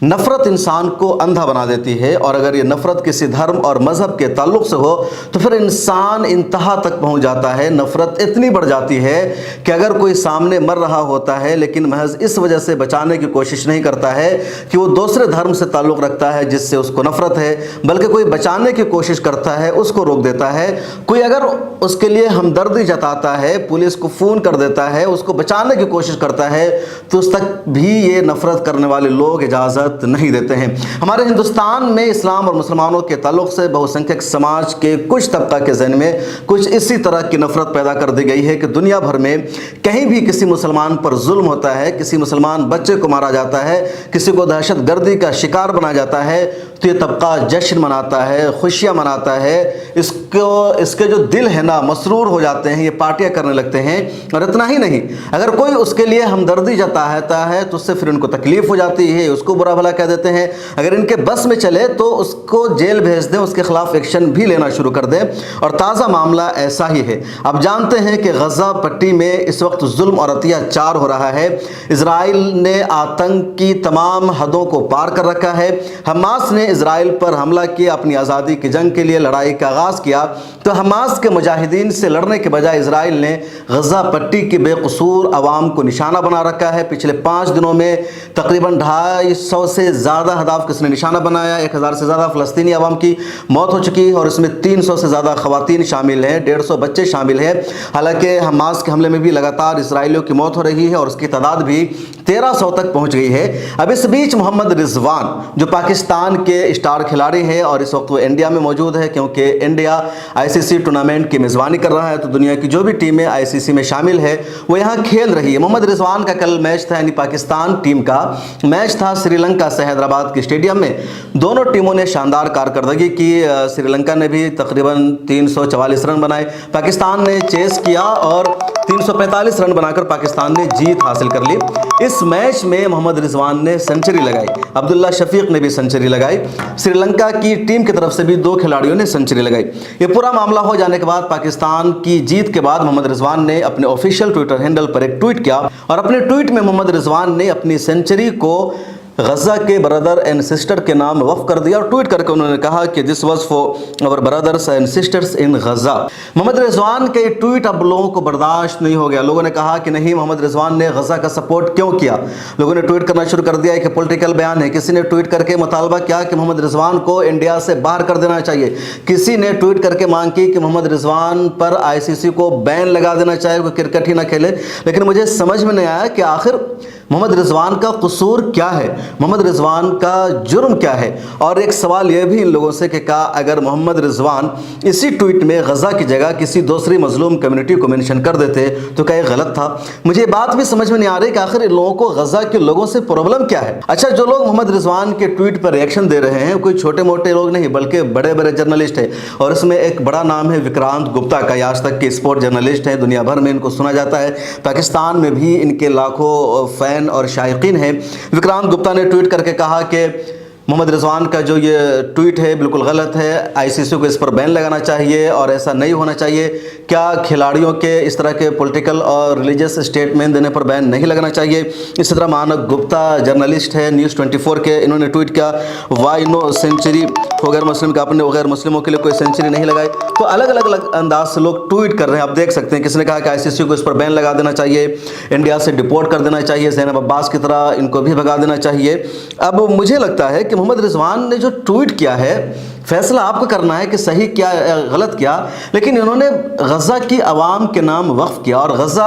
नफ़रत इंसान को अंधा बना देती है, और अगर ये नफ़रत किसी धर्म और मज़हब के ताल्लुक़ से हो तो फिर इंसान इंतहा तक पहुँच जाता है। नफ़रत इतनी बढ़ जाती है कि अगर कोई सामने मर रहा होता है लेकिन महज इस वजह से बचाने की कोशिश नहीं करता है कि वो दूसरे धर्म से ताल्लुक़ रखता है जिससे उसको नफ़रत है, बल्कि कोई बचाने की कोशिश करता है, उसको रोक देता है। कोई अगर उसके लिए हमदर्दी जताता है, पुलिस को फ़ोन कर देता है, उसको बचाने की कोशिश करता है, तो उस तक भी ये नफ़रत करने वाले लोग इजाज़त नहीं देते हैं। हमारे हिंदुस्तान में इस्लाम और मुसलमानों के ताल्लुक़ से बहुसंख्यक समाज के कुछ तबका के ज़हन में कुछ इसी तरह की नफ़रत पैदा कर दी गई है कि दुनिया भर में कहीं भी किसी मुसलमान पर जुल्म होता है, किसी मुसलमान बच्चे को मारा जाता है, किसी को दहशत गर्दी का शिकार बनाया जाता है, तो ये तबका जश्न मनाता है, खुशियाँ मनाता है, इसके जो दिल है ना मसरूर हो जाते हैं, ये पार्टियाँ करने लगते हैं। और इतना ही नहीं, अगर कोई उसके लिए हमदर्दी जताता है तो उससे फिर उनको तकलीफ़ हो जाती है, उसको बुरा भला कह देते हैं। अगर इनके बस में चले तो उसको जेल भेज दें, उसके खिलाफ एक्शन भी लेना शुरू कर दें। और ताज़ा मामला ऐसा ही है। अब जानते हैं कि गज़ा पट्टी में इस वक्त जुल्म और अत्याचार हो रहा है। इजराइल ने आतंक की तमाम हदों को पार कर रखा है। हमास ने इजराइल पर हमला किया, अपनी आज़ादी की जंग के लिए लड़ाई का आगाज़ किया, तो हमास के मुजाहिदीन से लड़ने के बजाय इजराइल ने गज़ा पट्टी की बेकसूर आवाम को निशाना बना रखा है। पिछले 5 दिनों में तकरीबन 250 से ज़्यादा हदाफ किसने निशाना बनाया। 1000 से ज़्यादा फ़लस्तीनी आवाम की मौत हो चुकी है और इसमें 300 से ज़्यादा ख़वातीन शामिल हैं, 150 बच्चे शामिल हैं। हालांकि हमास के हमले में भी लगातार इसराइलियों की मौत हो रही है और उसकी तादाद भी 1300 तक पहुँच गई है। अब इस बीच मोहम्मद रिजवान जो पाकिस्तान के स्टार खिलाड़ी है और इस वक्त वो इंडिया में मौजूद है, क्योंकि इंडिया आईसीसी टूर्नामेंट की मेज़बानी कर रहा है, तो दुनिया की जो भी टीमें आईसीसी में शामिल है वो यहाँ खेल रही है। मोहम्मद रिजवान का कल मैच था, यानी पाकिस्तान टीम का मैच था श्रीलंका से हैदराबाद के स्टेडियम में। दोनों टीमों ने शानदार कारकर्दगी की। श्रीलंका ने भी तकरीबन 344 रन बनाए, पाकिस्तान ने चेस किया और 345 रन बनाकर पाकिस्तान ने जीत हासिल कर ली। इस मैच में मोहम्मद रिजवान ने सेंचुरी लगाई, अब्दुल्ला शफीक ने भी सेंचुरी लगाई, श्रीलंका की टीम की तरफ से भी 2 खिलाड़ियों ने सेंचुरी लगाई। ये पूरा मामला हो जाने के बाद पाकिस्तान की जीत के बाद मोहम्मद रिजवान ने अपने ऑफिशियल ट्विटर हैंडल पर एक ट्वीट किया और अपने ट्वीट में मोहम्मद रिजवान ने अपनी सेंचुरी को गज़ा के ब्रदर एंड सिस्टर के नाम वक्फ कर दिया और ट्वीट करके उन्होंने कहा कि this was for our brothers and sisters in Gaza. Mohammad Rizwan के ट्वीट अब लोगों को बर्दाश्त नहीं हो गया। लोगों ने कहा कि नहीं, मोहम्मद रिजवान ने गज़ा का सपोर्ट क्यों किया। लोगों ने ट्वीट करना शुरू कर दिया कि पॉलिटिकल बयान है। किसी ने ट्वीट करके मुतालबा किया कि मोहम्मद रिजवान को इंडिया से बाहर कर देना चाहिए। किसी ने ट्वीट करके मांग की कि मोहम्मद रिजवान पर आईसीसी को बैन लगा देना चाहिए, कोई क्रिकेट ही ना खेले। लेकिन मुझे समझ में नहीं आया कि आखिर मोहम्मद रिजवान का कसूर क्या है, मोहम्मद रिजवान का जुर्म क्या है। और एक सवाल यह भी इन लोगों से कि क्या अगर मोहम्मद रिजवान इसी ट्वीट में गज़ा की जगह किसी दूसरी मजलूम कम्युनिटी को मेंशन कर देते तो क्या ये गलत था। मुझे बात भी समझ में नहीं आ रही कि आखिर इन लोगों को गज़ा के लोगों से प्रॉब्लम क्या है। अच्छा, जो लोग मोहम्मद रिजवान के ट्वीट पर रिएक्शन दे रहे हैं कोई छोटे मोटे लोग नहीं बल्कि बड़े बड़े जर्नलिस्ट हैं, और इसमें एक बड़ा नाम है विक्रांत गुप्ता का। आज तक के स्पोर्ट जर्नलिस्ट हैं, दुनिया भर में इनको सुना जाता है, पाकिस्तान में भी इनके लाखों फैन और शायकीन हैं। विक्रांत गुप्ता ने ट्वीट करके कहा कि मोहम्मद रिजवान का जो ये ट्वीट है बिल्कुल गलत है, आईसीसी को इस पर बैन लगाना चाहिए और ऐसा नहीं होना चाहिए। क्या खिलाड़ियों के इस तरह के पॉलिटिकल और रिलीजियस स्टेटमेंट देने पर बैन नहीं लगना चाहिए। इसी तरह मानक गुप्ता जर्नलिस्ट है न्यूज़ 24 के, इन्होंने ट्वीट किया वाई नो सेंचुरी हो गैर मुस्लिम का, आपने गैर मुस्लिमों के लिए कोई सेंचुरी नहीं लगाई। तो अलग अलग अंदाज से लोग ट्वीट कर रहे हैं, आप देख सकते हैं। किसी ने कहा कि आईसीसी को इस पर बैन लगा देना चाहिए, इंडिया से डिपोर्ट कर देना चाहिए, ज़ैनब अब्बास की तरह इनको भी भगा देना चाहिए। अब मुझे लगता है कि मोहम्मद रिजवान ने जो ट्वीट किया है, फैसला आपको करना है कि सही क्या गलत क्या, लेकिन इन्होंने गज़ा की आवाम के नाम वक्फ किया और गज़ा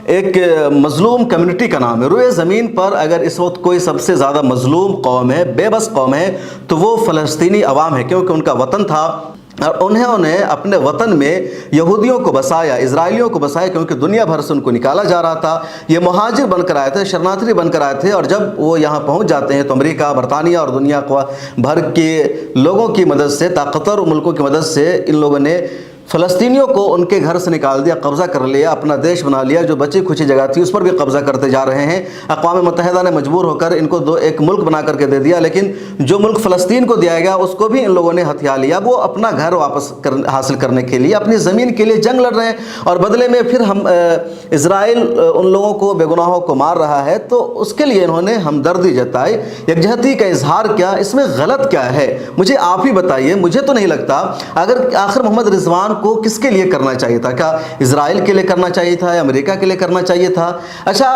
एक मजलूम कम्युनिटी का नाम है। रुए ज़मीन पर अगर इस वक्त कोई सबसे ज़्यादा मजलूम कौम है, बेबस कौम है, तो वो फ़लस्तीनी अवाम है, क्योंकि उनका वतन था और उन्होंने अपने वतन में यहूदियों को बसाया, इजराइलियों को बसाया, क्योंकि दुनिया भर से उनको निकाला जा रहा था। ये मुहाजिर बनकर आए थे, शरणार्थी बनकर आए थे, और जब वो यहाँ पहुँच जाते हैं तो अमेरिका, बरतानिया और दुनिया भर के लोगों की मदद से, ताकतवर मुल्कों की मदद से इन लोगों ने फ़लस्तीनियों को उनके घर से निकाल दिया, कब्ज़ा कर लिया, अपना देश बना लिया। जो बची खुची जगह थी उस पर भी कब्ज़ा करते जा रहे हैं। अक़वाम मुत्तहिदा ने मजबूर होकर इनको एक मुल्क बना करके दे दिया, लेकिन जो मुल्क फ़लस्तीन को दिया गया उसको भी इन लोगों ने हथिया लिया। वो अपना घर वापस हासिल करने के लिए, अपनी ज़मीन के लिए जंग लड़ रहे हैं, और बदले में फिर हम इज़राइल उन लोगों को, बेगुनाहों को मार रहा है, तो उसके लिए इन्होंने हमदर्दी जताई। यकजहती का इजहार क्या, इसमें गलत क्या है, मुझे आप ही बताइए। मुझे तो नहीं लगता। अगर आखिर मोहम्मद रिजवान को किसके लिए करना चाहिए था? क्या इजराइल के लिए करना चाहिए था या अमेरिका के लिए करना चाहिए था? अच्छा,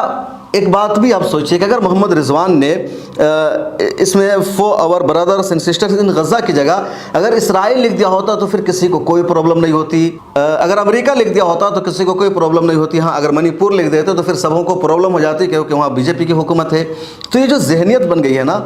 एक बात भी आप सोचिए कि अगर मोहम्मद रिजवान ने इसमें for our brothers and sisters in Gaza की जगह अगर इसराइल लिख दिया होता तो फिर किसी को कोई प्रॉब्लम नहीं होती। अगर अमेरिका लिख दिया होता तो किसी को कोई प्रॉब्लम नहीं होती। हाँ, अगर मणिपुर लिख देते तो फिर सबों को प्रॉब्लम हो जाती, क्योंकि वहाँ बीजेपी की हुकूमत है। तो ये जो जहनीत बन गई है ना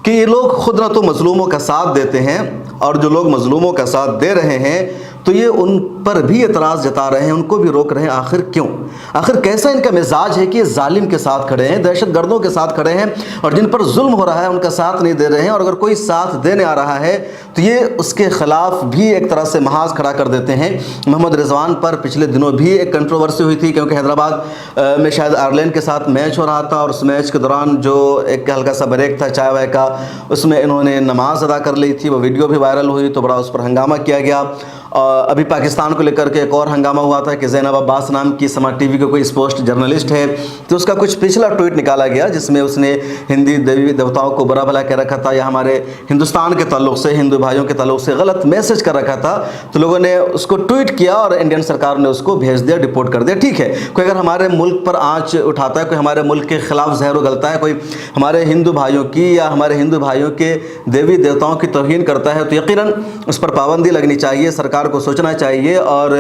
कि ये लोग खुद ना तो मजलूमों का साथ देते हैं, और जो लोग मजलूमों का साथ दे रहे हैं तो ये उन पर भी एतराज़ जता रहे हैं, उनको भी रोक रहे हैं। आखिर क्यों? आखिर कैसा इनका मिजाज है कि ये जालिम के साथ खड़े हैं, दहशत गर्दों के साथ खड़े हैं, और जिन पर जुल्म हो रहा है उनका साथ नहीं दे रहे हैं। और अगर कोई साथ देने आ रहा है तो ये उसके ख़िलाफ़ भी एक तरह से महाज खड़ा कर देते हैं। मोहम्मद रिजवान पर पिछले दिनों भी एक कंट्रोवर्सी हुई थी, क्योंकि हैदराबाद में शायद आयरलैंड के साथ मैच हो रहा था, और उस मैच के दौरान जो एक हल्का सा ब्रेक था चाय वाय का, उसमें इन्होंने नमाज अदा कर ली थी। वो वीडियो भी वायरल हुई तो बड़ा उस पर हंगामा किया गया। अभी पाकिस्तान को लेकर के एक और हंगामा हुआ था कि ज़ैनब अब्बास नाम की समाज टीवी के कोई स्पोर्ट्स जर्नलिस्ट है, तो उसका कुछ पिछला ट्वीट निकाला गया जिसमें उसने हिंदी देवी देवताओं को बुरा भला कह रखा था, या हमारे हिंदुस्तान के ताल्लुक़ से, हिंदू भाइयों के ताल्लुक़ से गलत मैसेज कर रखा था। तो लोगों ने उसको ट्वीट किया और इंडियन सरकार ने उसको भेज दिया, डिपोर्ट कर दिया। ठीक है, कोई अगर हमारे मुल्क पर आँच उठाता है, कोई हमारे मुल्क के ख़िलाफ़ जहर उगलता है, कोई हमारे हिंदू भाइयों की या हमारे हिंदू भाइयों के देवी देवताओं की तौहीन करता है, तो यकीनन उस पर पाबंदी लगनी चाहिए, सरकार को सोचना चाहिए। और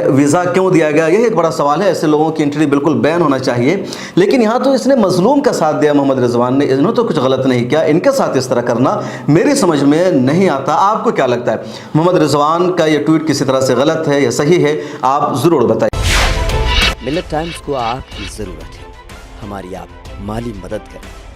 वीज़ा क्यों दिया गया, यही एक बड़ा सवाल है। ऐसे लोगों की एंट्री बिल्कुल बैन होना चाहिए। लेकिन यहाँ तो इसने मजलूम का साथ दिया, मोहम्मद रिजवान ने, इन्होंने तो कुछ गलत नहीं किया। इनके साथ इस तरह करना मेरी समझ में नहीं आता। आपको क्या लगता है, मोहम्मद रिजवान का ये ट्वीट किसी तरह से गलत है या सही है? आप ज़रूर बताइए। मिल्लत टाइम्स को आपकी ज़रूरत है, हमारी आप माली मदद करें।